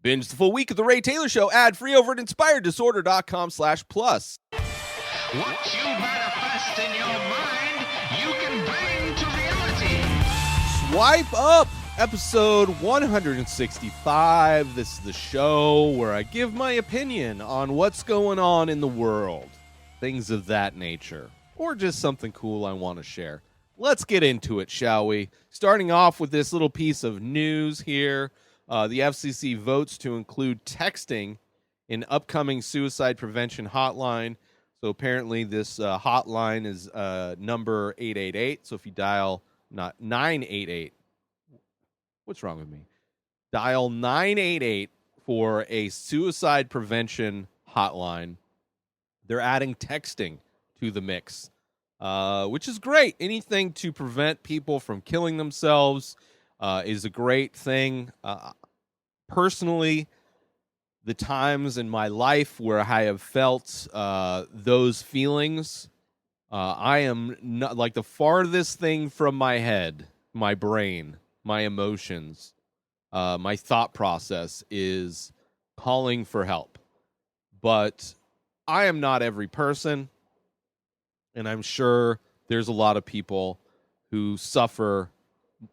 Binge the full week of The Ray Taylor Show ad-free over at inspireddisorder.com/plus. What you manifest in your mind, you can bring to reality. Swipe up, episode 165. This is the show where I give my opinion on what's going on in the world. Things of that nature. Or just something cool I want to share. Let's get into it, shall we? Starting off with this little piece of news here. The FCC votes to include texting in upcoming suicide prevention hotline. So apparently this hotline is number 888. So if you dial not 988, what's wrong with me? Dial 988 for a suicide prevention hotline. They're adding texting to the mix, which is great. Anything to prevent people from killing themselves is a great thing. Personally, the times in my life where I have felt those feelings, I am not like the farthest thing from my head, my brain, my emotions, my thought process is calling for help. But I am not every person, and I'm sure there's a lot of people who suffer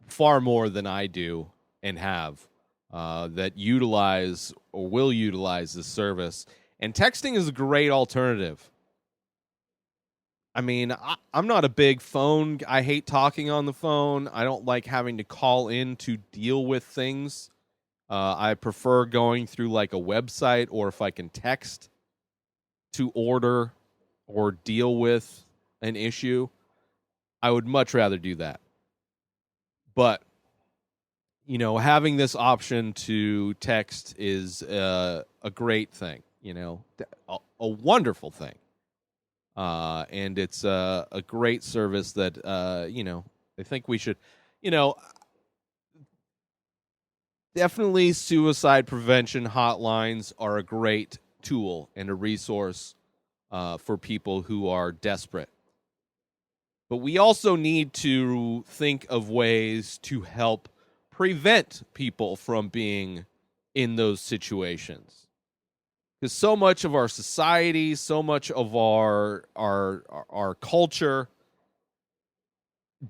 far more than I do and have. That utilize or will utilize this service. And texting is a great alternative. I mean, I'm not a big phone. I hate talking on the phone. I don't like having to call in to deal with things. I prefer going through like a website, or if I can text to order or deal with an issue, I would much rather do that. But you know, having this option to text is a great thing, you know, a wonderful thing. And it's a great service that, you know, I think we should, you know, definitely suicide prevention hotlines are a great tool and a resource for people who are desperate. But we also need to think of ways to help prevent people from being in those situations, because so much of our society, so much of our culture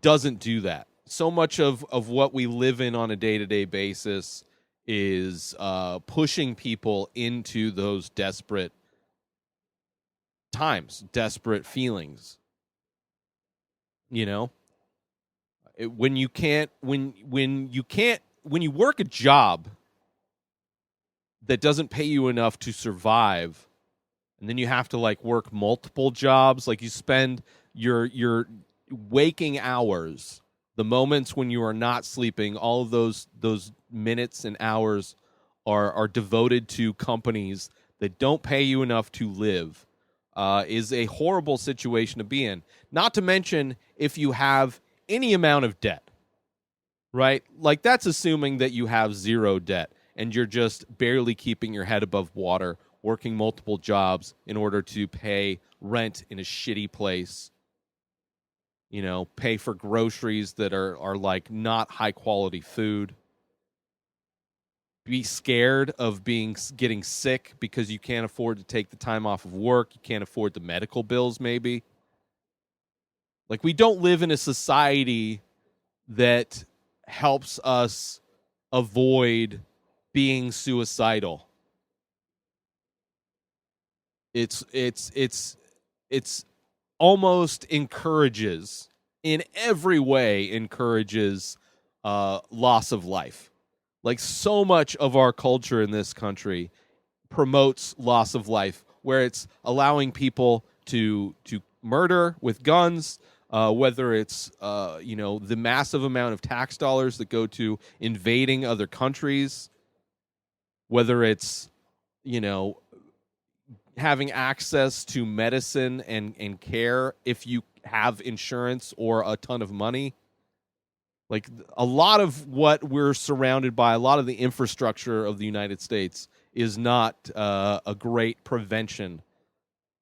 doesn't do that. So much of what we live in on a day-to-day basis is pushing people into those desperate times, desperate feelings. You know, when you work a job that doesn't pay you enough to survive, and then you have to like work multiple jobs, like you spend your waking hours, the moments when you are not sleeping, all of those minutes and hours are devoted to companies that don't pay you enough to live, is a horrible situation to be in. Not to mention if you have any amount of debt, right? Like that's assuming that you have zero debt and you're just barely keeping your head above water, working multiple jobs in order to pay rent in a shitty place, you know, pay for groceries that are like not high quality food, be scared of getting sick because you can't afford to take the time off of work, you can't afford the medical bills maybe. Like, we don't live in a society that helps us avoid being suicidal. It's almost encourages, in every way encourages loss of life. Like, so much of our culture in this country promotes loss of life, where it's allowing people to murder with guns, whether it's, you know, the massive amount of tax dollars that go to invading other countries, whether it's, you know, having access to medicine and care if you have insurance or a ton of money. Like, a lot of what we're surrounded by, a lot of the infrastructure of the United States is not a great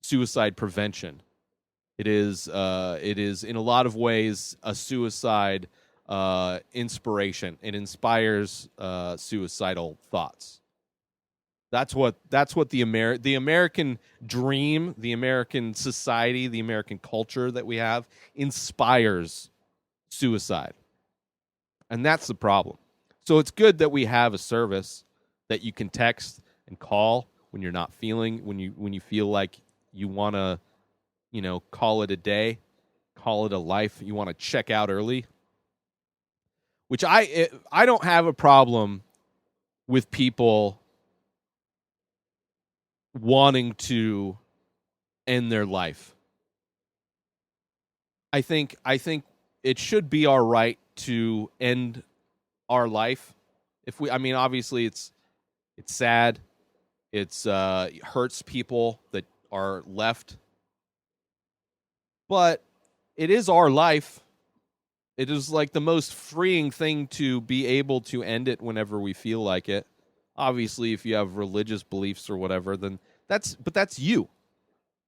suicide prevention. It is in a lot of ways a suicide inspiration. It inspires suicidal thoughts. That's what the American dream, the American society, the American culture that we have inspires suicide. And that's the problem. So it's good that we have a service that you can text and call when you're not feeling, when you feel like you want to, call it a day, call it a life, you want to check out early. Which I don't have a problem with people wanting to end their life. I think it should be our right to end our life. Obviously it's sad. It hurts people that are left. But it is our life. It is like the most freeing thing to be able to end it whenever we feel like it. Obviously, if you have religious beliefs or whatever, then that's you.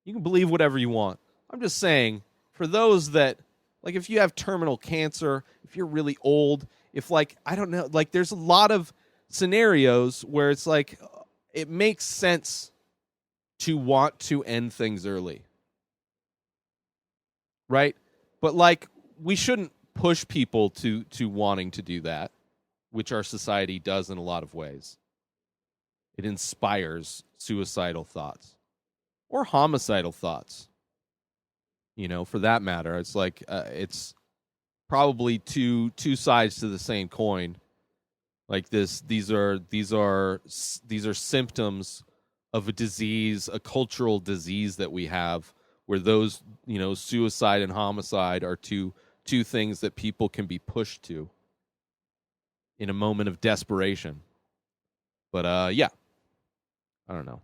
You can believe whatever you want. I'm just saying, for those that, like, if you have terminal cancer, if you're really old, if, like, I don't know, like, there's a lot of scenarios where it's like, it makes sense to want to end things early. Right? But, like, we shouldn't push people to wanting to do that, which our society does in a lot of ways. It inspires suicidal thoughts or homicidal thoughts. For that matter, it's like it's probably two sides to the same coin. Like these are symptoms of a disease, a cultural disease that we have, where those, suicide and homicide are two things that people can be pushed to in a moment of desperation. But yeah, I don't know.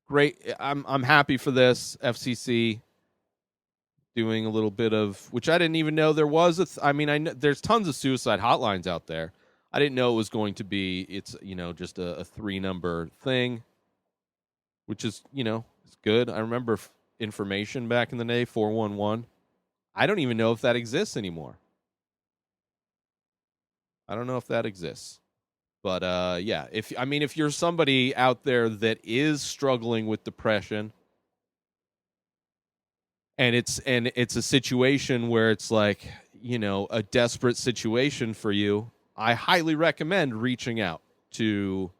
Great. I'm happy for this FCC doing a little bit of, which I didn't even know there was. I know there's tons of suicide hotlines out there. I didn't know it was going to be. It's just a 3-number thing, which is it's good. I remember information back in the day, 411. I don't even know if that exists anymore. I don't know if that exists. But yeah, if you're somebody out there that is struggling with depression, and it's a situation where it's like, a desperate situation for you, I highly recommend reaching out to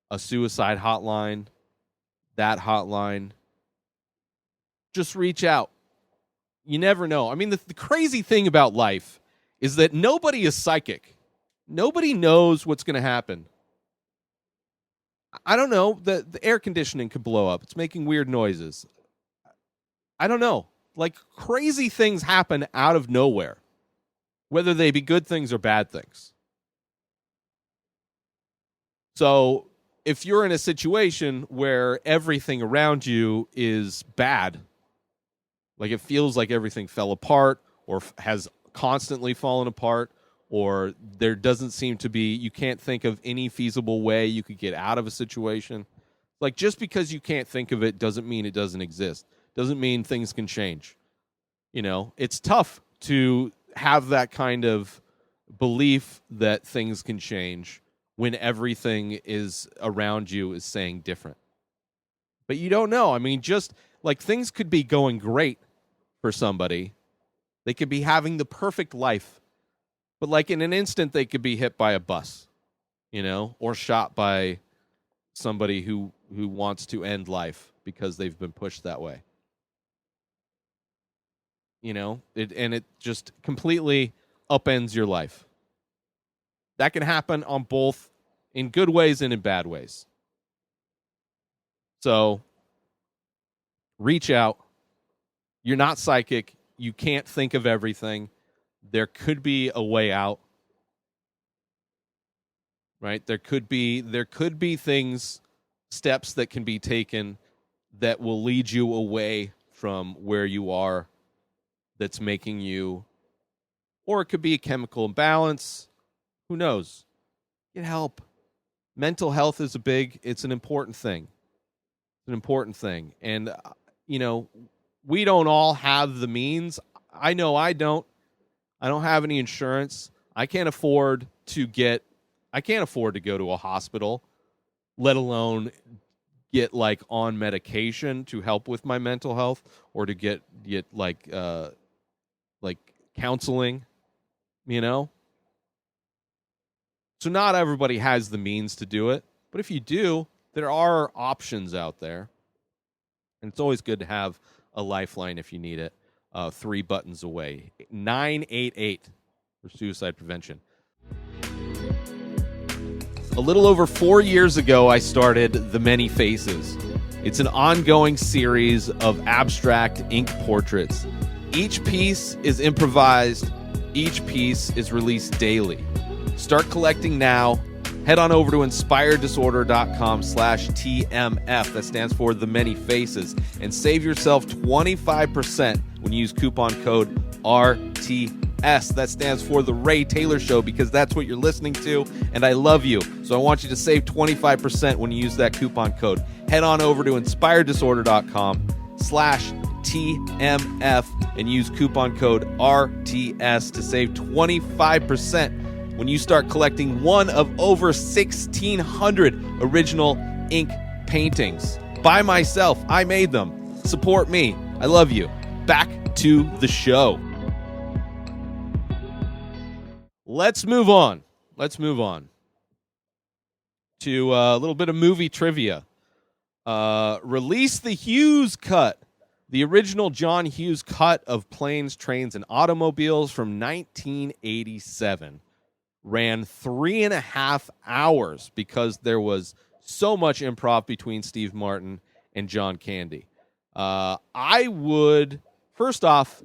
a suicide hotline, that hotline. Just reach out. You never know. The crazy thing about life is that nobody is psychic. Nobody knows what's going to happen. I don't know. The air conditioning could blow up. It's making weird noises. I don't know. Like, crazy things happen out of nowhere, whether they be good things or bad things. So if you're in a situation where everything around you is bad, like it feels like everything fell apart or has constantly fallen apart, or there doesn't seem to be, you can't think of any feasible way you could get out of a situation. Like, just because you can't think of it doesn't mean it doesn't exist. Doesn't mean things can change. It's tough to have that kind of belief that things can change when everything is around you is saying different. But you don't know. Just like, things could be going great for somebody. They could be having the perfect life. But like, in an instant, they could be hit by a bus, or shot by somebody who wants to end life because they've been pushed that way. It just completely upends your life. That can happen on both, in good ways and in bad ways. So reach out. You're not psychic. You can't think of everything. There could be a way out. Right? There could be things, steps that can be taken that will lead you away from where you are, that's making you, or it could be a chemical imbalance. Who knows? Get help. Mental health is it's an important thing. It's an important thing. And, we don't all have the means. I know I don't. I don't have any insurance. I can't afford to go to a hospital. let alone get like on medication to help with my mental health or to get like counseling, you know? So not everybody has the means to do it, but if you do, there are options out there. And it's always good to have a lifeline if you need it. 3 buttons away. 988 for suicide prevention. A little over 4 years ago, I started The Many Faces. It's an ongoing series of abstract ink portraits. Each piece is improvised. Each piece is released daily. Start collecting now. Head on over to inspireddisorder.com/TMF. That stands for The Many Faces. And save yourself 25% when you use coupon code RTS. That stands for The Ray Taylor Show, because that's what you're listening to, and I love you. So I want you to save 25% when you use that coupon code. Head on over to inspireddisorder.com/TMF and use coupon code RTS to save 25% when you start collecting one of over 1,600 original ink paintings. By myself, I made them. Support me. I love you. Back to the show. Let's move on to a little bit of movie trivia. Release the Hughes cut. The original John Hughes cut of Planes, Trains, and Automobiles from 1987 ran 3.5 hours because there was so much improv between Steve Martin and John Candy. I would, first off,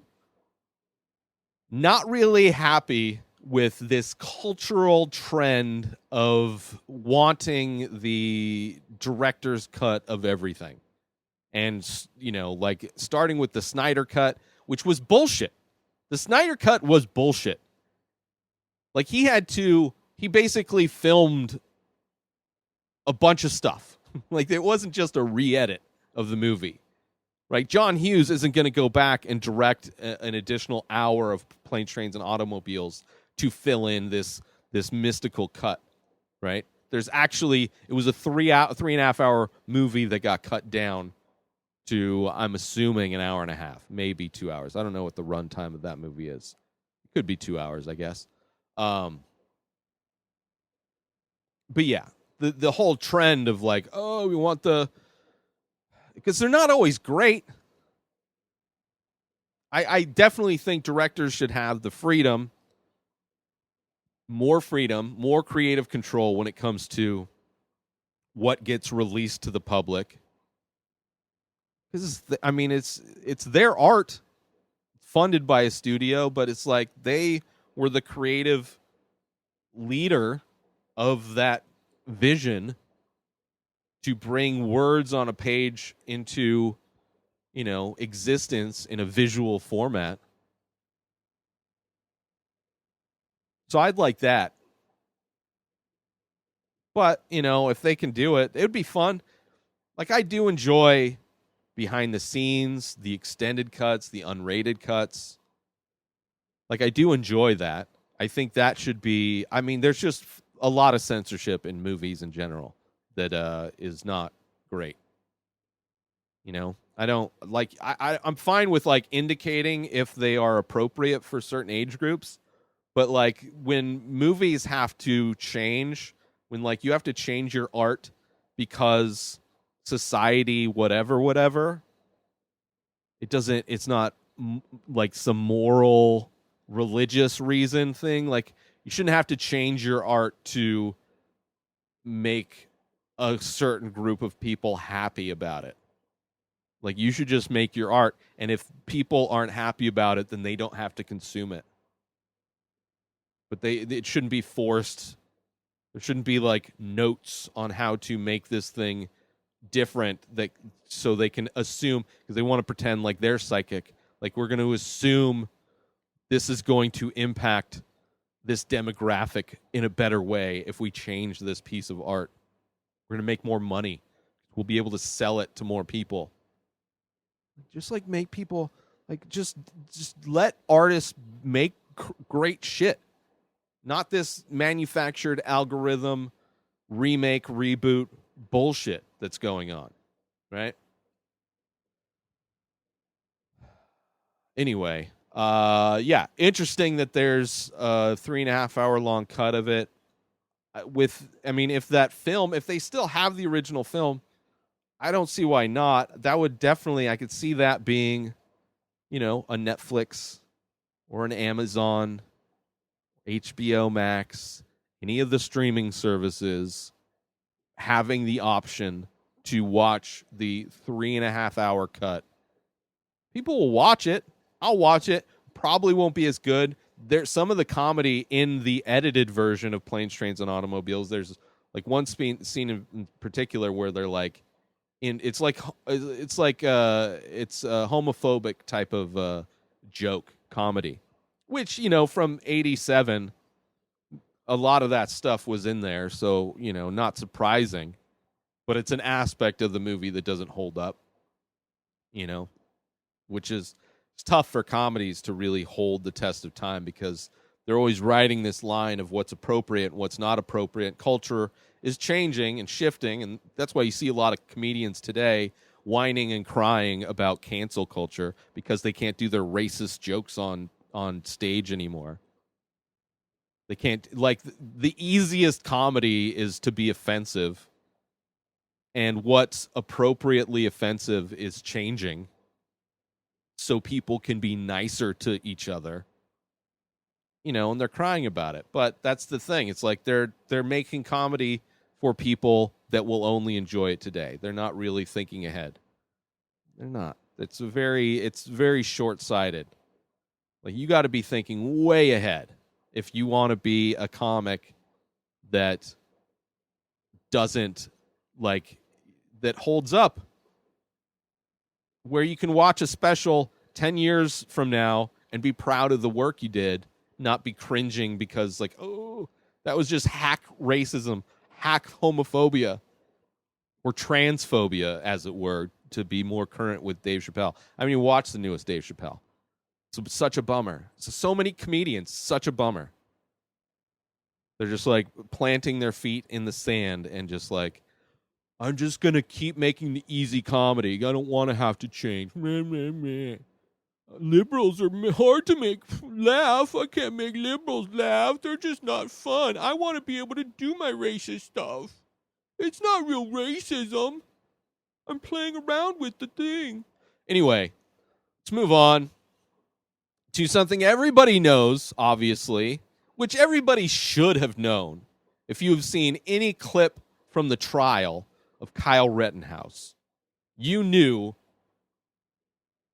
not really happy with this cultural trend of wanting the director's cut of everything. And, you know, like starting with the Snyder cut, which was bullshit. The Snyder cut was bullshit. Like he basically filmed a bunch of stuff. Like it wasn't just a re-edit of the movie. Right? John Hughes isn't going to go back and direct an additional hour of Planes, Trains, and Automobiles to fill in this mystical cut, right? There's actually, it was a 3.5 hour movie that got cut down to, I'm assuming, 1.5 hours, maybe 2 hours. I don't know what the runtime of that movie is. It could be 2 hours, I guess. But yeah, the whole trend of like, oh, we want because they're not always great. I definitely think directors should have the freedom, more creative control when it comes to what gets released to the public. Because it's their art, funded by a studio, but it's like they were the creative leader of that vision to bring words on a page into, you know, existence in a visual format. So I'd like that. But, you know, if they can do it, it would be fun. Like, I do enjoy behind the scenes, the extended cuts, the unrated cuts. Like, I do enjoy that. I think that should be, I mean, there's just a lot of censorship in movies in general that is not great. You know, I don't like, I'm fine with like indicating if they are appropriate for certain age groups, but like when movies have to change, when like you have to change your art because society, whatever, it's not like some moral religious reason thing. Like you shouldn't have to change your art to make a certain group of people happy about it. Like you should just make your art, and if people aren't happy about it, then they don't have to consume it. But it shouldn't be forced. There shouldn't be like notes on how to make this thing different so they can assume, because they want to pretend like they're psychic. Like we're going to assume this is going to impact this demographic in a better way if we change this piece of art. We're going to make more money. We'll be able to sell it to more people. Just like make people, like just let artists make great shit. Not this manufactured algorithm, remake, reboot, bullshit that's going on, right? Anyway, yeah, interesting that there's a 3.5 hour long cut of it. If they still have the original film, I don't see why not. That would definitely, I could see that being, a Netflix or an Amazon, HBO Max, any of the streaming services having the option to watch the 3.5 hour cut. People will watch it. I'll watch it. Probably won't be as good. There's some of the comedy in the edited version of Planes, Trains, and Automobiles. There's like one scene in particular where they're like, it's a homophobic type of joke comedy, which from '87, a lot of that stuff was in there, so not surprising, but it's an aspect of the movie that doesn't hold up, which is it's tough for comedies to really hold the test of time because they're always riding this line of what's appropriate and what's not appropriate. Culture is changing and shifting, and that's why you see a lot of comedians today whining and crying about cancel culture because they can't do their racist jokes on stage anymore. They can't, the easiest comedy is to be offensive, and what's appropriately offensive is changing so people can be nicer to each other, and they're crying about it. But that's the thing. It's like they're making comedy for people that will only enjoy it today. They're not really thinking ahead. They're not. It's very short-sighted. Like, you got to be thinking way ahead if you want to be a comic that doesn't, that holds up, where you can watch a special 10 years from now and be proud of the work you did, not be cringing because, that was just hack racism, hack homophobia, or transphobia, as it were, to be more current with Dave Chappelle. Watch the newest Dave Chappelle. It's such a bummer. So many comedians, such a bummer. They're just planting their feet in the sand and just I'm just going to keep making the easy comedy. I don't want to have to change. Liberals are hard to make laugh. I can't make liberals laugh. They're just not fun. I want to be able to do my racist stuff. It's not real racism. I'm playing around with the thing. Anyway, let's move on to something everybody knows, obviously, which everybody should have known if you have seen any clip from the trial of Kyle Rettenhaus. You knew,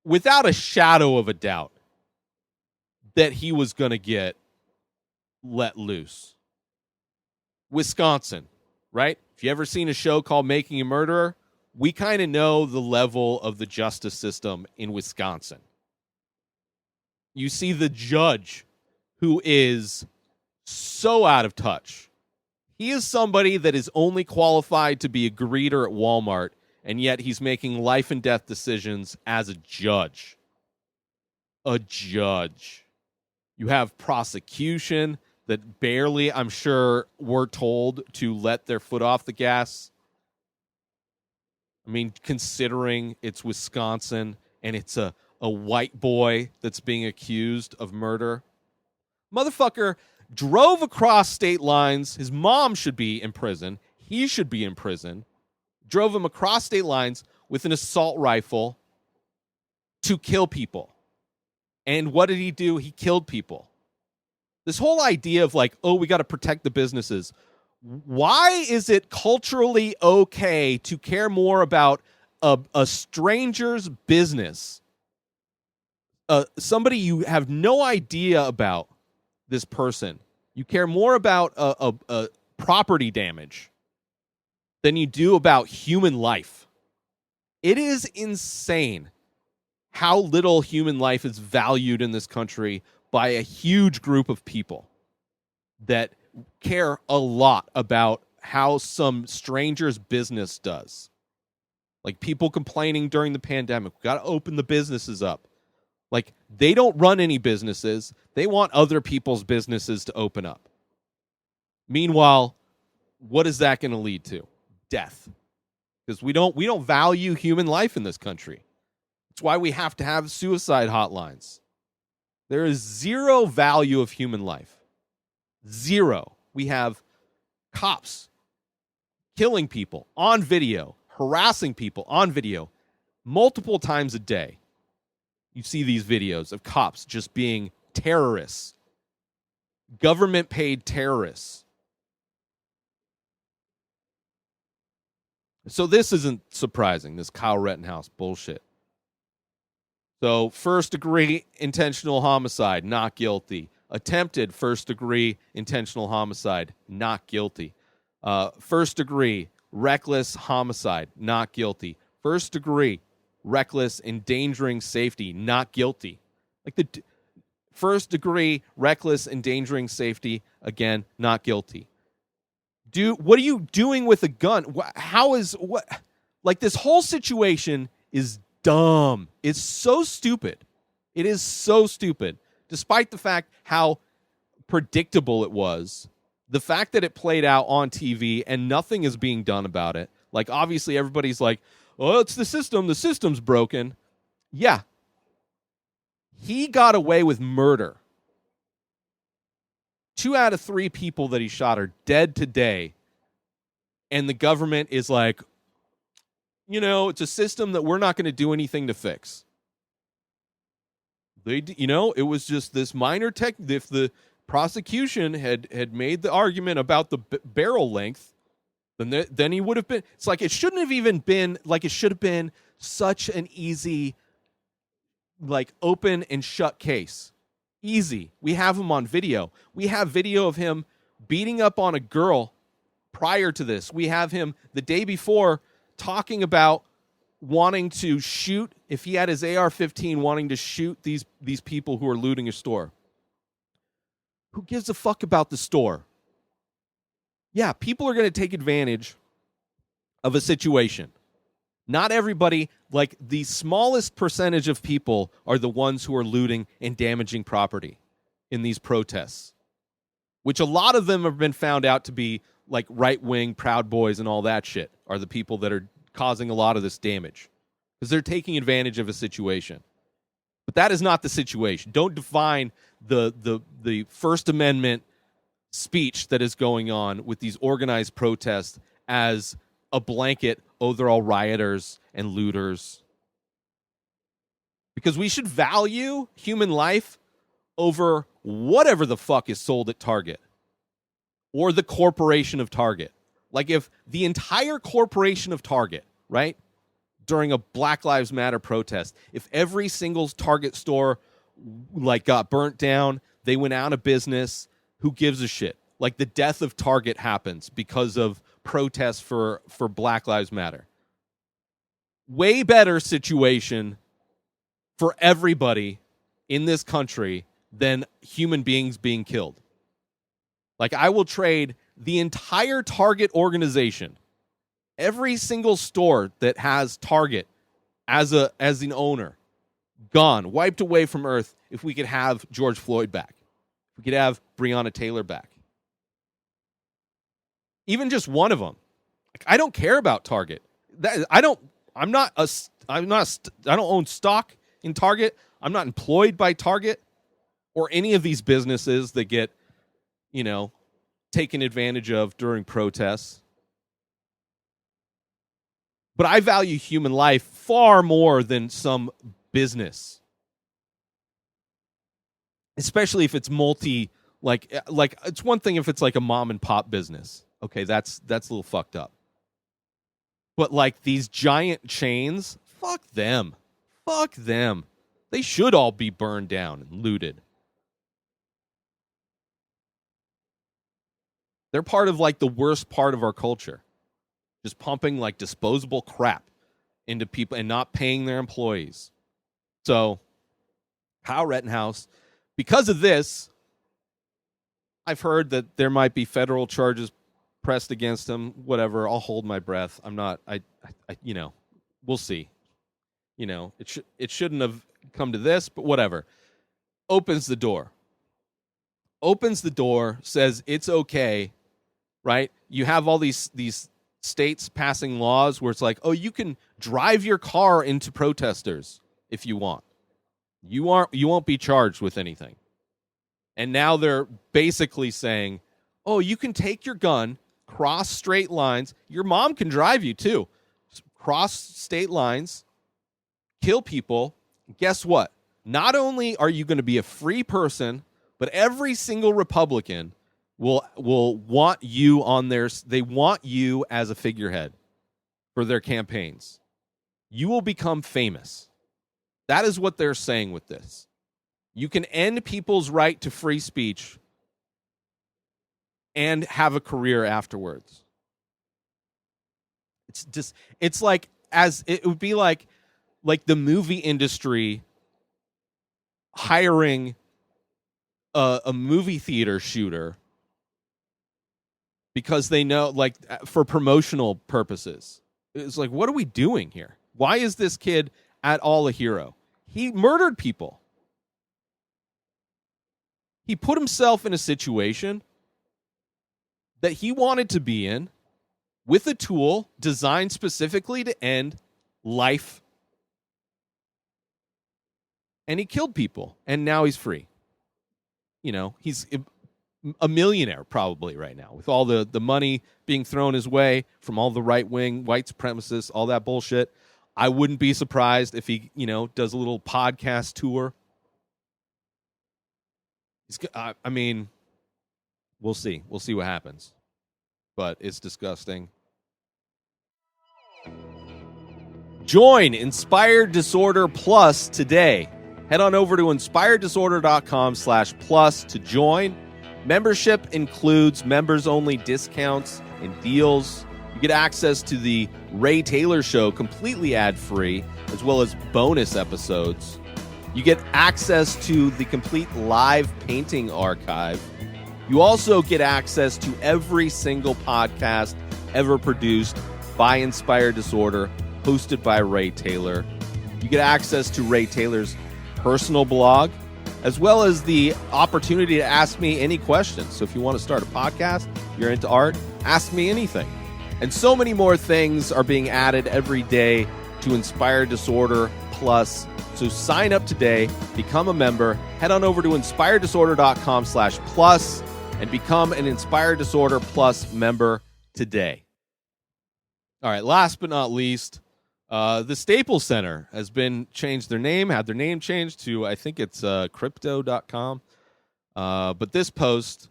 without a shadow of a doubt, that he was going to get let loose. Wisconsin, right? If you ever seen a show called Making a Murderer, we kind of know the level of the justice system in Wisconsin. You see the judge, who is so out of touch. He is somebody that is only qualified to be a greeter at Walmart, and yet he's making life and death decisions as a judge. A judge. You have prosecution that barely, I'm sure, were told to let their foot off the gas. Considering it's Wisconsin and it's a white boy that's being accused of murder. Motherfucker drove across state lines. His mom should be in prison. He should be in prison. Drove him across state lines with an assault rifle to kill people. And what did he do? He killed people. This whole idea of we got to protect the businesses. Why is it culturally okay to care more about a stranger's business? Somebody you have no idea about, this person. You care more about a property damage than you do about human life. It is insane how little human life is valued in this country by a huge group of people that care a lot about how some stranger's business does. People complaining during the pandemic, we got to open the businesses up. They don't run any businesses. They want other people's businesses to open up. Meanwhile, what is that going to lead to? death. Because we don't value human life in this country. It's why we have to have suicide hotlines. There is zero value of human life. Zero. We have cops killing people on video, harassing people on video multiple times a day. You see these videos of cops just being terrorists, government-paid terrorists. So this isn't surprising, this Kyle Rettenhouse bullshit. So first-degree intentional homicide, not guilty. Attempted first-degree intentional homicide, not guilty. First-degree reckless homicide, not guilty. First-degree reckless endangering safety, not guilty. Like the first-degree reckless endangering safety, again, not guilty. What are you doing with a gun? Like this whole situation is dumb. It's so stupid. It is so stupid. Despite the fact how predictable it was, the fact that it played out on TV and nothing is being done about it. Like obviously everybody's like, "Oh, it's the system. The system's broken." Yeah. He got away with murder. 2 out of 3 people that he shot are dead today. And the government is like, it's a system that we're not going to do anything to fix. It was just this minor tech. If the prosecution had made the argument about the barrel length, then he would have been. It's like it shouldn't have even been like it should have been such an easy, like open and shut case. Easy. We have him on video. We have video of him beating up on a girl prior to this. We have him the day before talking about wanting to shoot, if he had his AR-15, wanting to shoot these people who are looting a store. Who gives a fuck about the store? Yeah, people are going to take advantage of a situation. Not everybody, like the smallest percentage of people are the ones who are looting and damaging property in these protests, which a lot of them have been found out to be like right-wing Proud Boys and all that shit are the people that are causing a lot of this damage because they're taking advantage of a situation. But that is not the situation. Don't define the First Amendment speech that is going on with these organized protests as a blanket, they're all rioters and looters. Because we should value human life over whatever the fuck is sold at Target or the corporation of Target. Like if the entire corporation of Target, right, during a Black Lives Matter protest, if every single Target store like got burnt down, they went out of business, who gives a shit? Like the death of Target happens because of protests for Black Lives Matter. Way better situation for everybody in this country than human beings being killed. Like I will trade the entire Target organization, every single store that has Target as an owner, gone, wiped away from earth, if we could have George Floyd back. If we could have Breonna Taylor back. Even just one of them. Like, I don't care about Target. I don't own stock in Target. I'm not employed by Target or any of these businesses that get, taken advantage of during protests. But I value human life far more than some business. Especially if it's like it's one thing if it's like a mom and pop business. Okay, that's a little fucked up. But like these giant chains, fuck them. Fuck them. They should all be burned down and looted. They're part of like the worst part of our culture. Just pumping like disposable crap into people and not paying their employees. So, Kyle Rettenhouse, because of this, I've heard that there might be federal charges pressed against him. Whatever, I'll hold my breath. I'm not. We'll see. It shouldn't have come to this, but whatever. Opens the door. Says it's okay, right? You have all these states passing laws where it's like, oh, you can drive your car into protesters if you want. You won't be charged with anything. And now they're basically saying, oh, you can take your gun, cross straight lines. Your mom can drive you too. Cross state lines, kill people. Guess what? Not only are you going to be a free person, but every single Republican will want you on they want you as a figurehead for their campaigns. You will become famous. That is what they're saying with this. You can end people's right to free speech and have a career afterwards. It's like, as it would be like the movie industry hiring a movie theater shooter because they know, like, for promotional purposes. It's like, what are we doing here? Why is this kid at all a hero? He murdered people. He put himself in a situation that he wanted to be in with a tool designed specifically to end life. And he killed people, and now he's free. You know, he's a millionaire probably right now with all the money being thrown his way from all the right-wing white supremacists, all that bullshit. I wouldn't be surprised if he, does a little podcast tour. I mean, we'll see. We'll see what happens. But it's disgusting. Join Inspired Disorder Plus today. Head on over to inspireddisorder.com/plus to join. Membership includes members-only discounts and deals. You get access to the Ray Taylor Show completely ad-free, as well as bonus episodes. You get access to the complete live painting archive. You also get access to every single podcast ever produced by Inspired Disorder, hosted by Ray Taylor. You get access to Ray Taylor's personal blog, as well as the opportunity to ask me any questions. So if you want to start a podcast, you're into art, ask me anything. And so many more things are being added every day to Inspired Disorder Plus. So sign up today, become a member, head on over to inspireddisorder.com/plus and become an Inspired Disorder Plus member today. All right, last but not least, the Staples Center has been changed their name, had their name changed to, I think it's crypto.com. But this post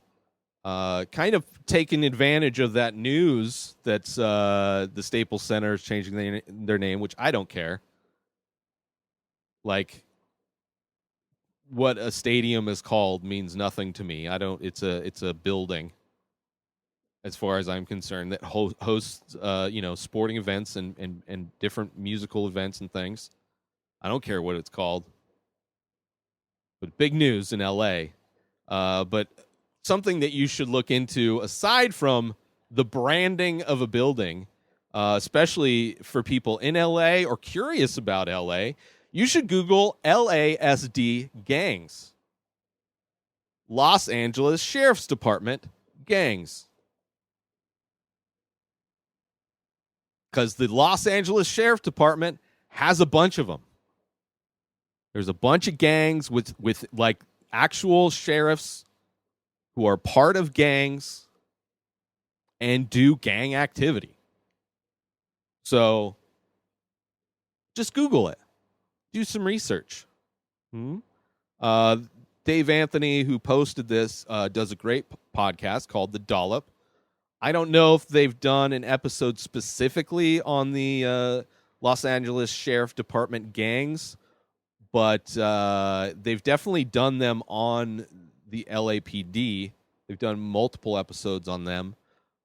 kind of taking advantage of that news that the Staples Center is changing their name, which I don't care. Like, what a stadium is called means nothing to me. It's a building, as far as I'm concerned, that hosts sporting events and different musical events and things. I don't care what it's called. But big news in LA. But something that you should look into, aside from the branding of a building, especially for people in LA or curious about LA, you should Google LASD gangs. Los Angeles Sheriff's Department gangs. Because the Los Angeles Sheriff Department has a bunch of them. There's a bunch of gangs with like actual sheriffs who are part of gangs and do gang activity. So just Google it. Do some research. Dave Anthony, who posted this, does a great podcast called The Dollop. I don't know if they've done an episode specifically on the Los Angeles Sheriff Department gangs, but they've definitely done them on the LAPD. They've done multiple episodes on them,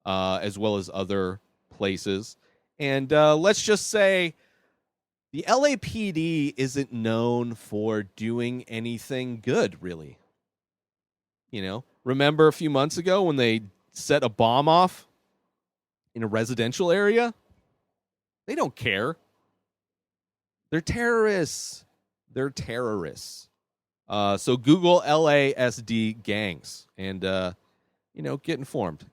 as well as other places. And let's just say the LAPD isn't known for doing anything good, really. Remember a few months ago when they set a bomb off in a residential area? They don't care. They're terrorists. So Google LASD gangs and, get informed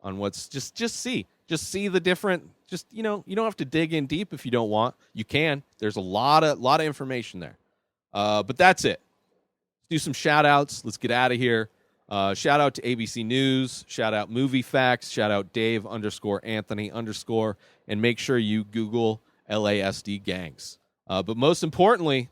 on what's just see. Just see the different. Just you don't have to dig in deep if you don't want. You can. There's a lot of information there. But that's it. Let's do some shout outs. Let's get out of here. Shout out to ABC News. Shout out Movie Facts. Shout out Dave_Anthony_. And make sure you Google LASD gangs. But most importantly,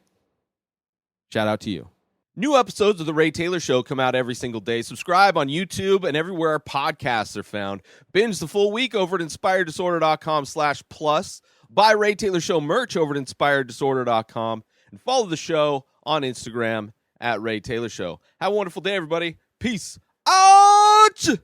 shout out to you. New episodes of The Ray Taylor Show come out every single day. Subscribe on YouTube and everywhere our podcasts are found. Binge the full week over at inspireddisorder.com/plus. Buy Ray Taylor Show merch over at inspireddisorder.com. And follow the show on Instagram at Ray Taylor Show. Have a wonderful day, everybody. Peace out!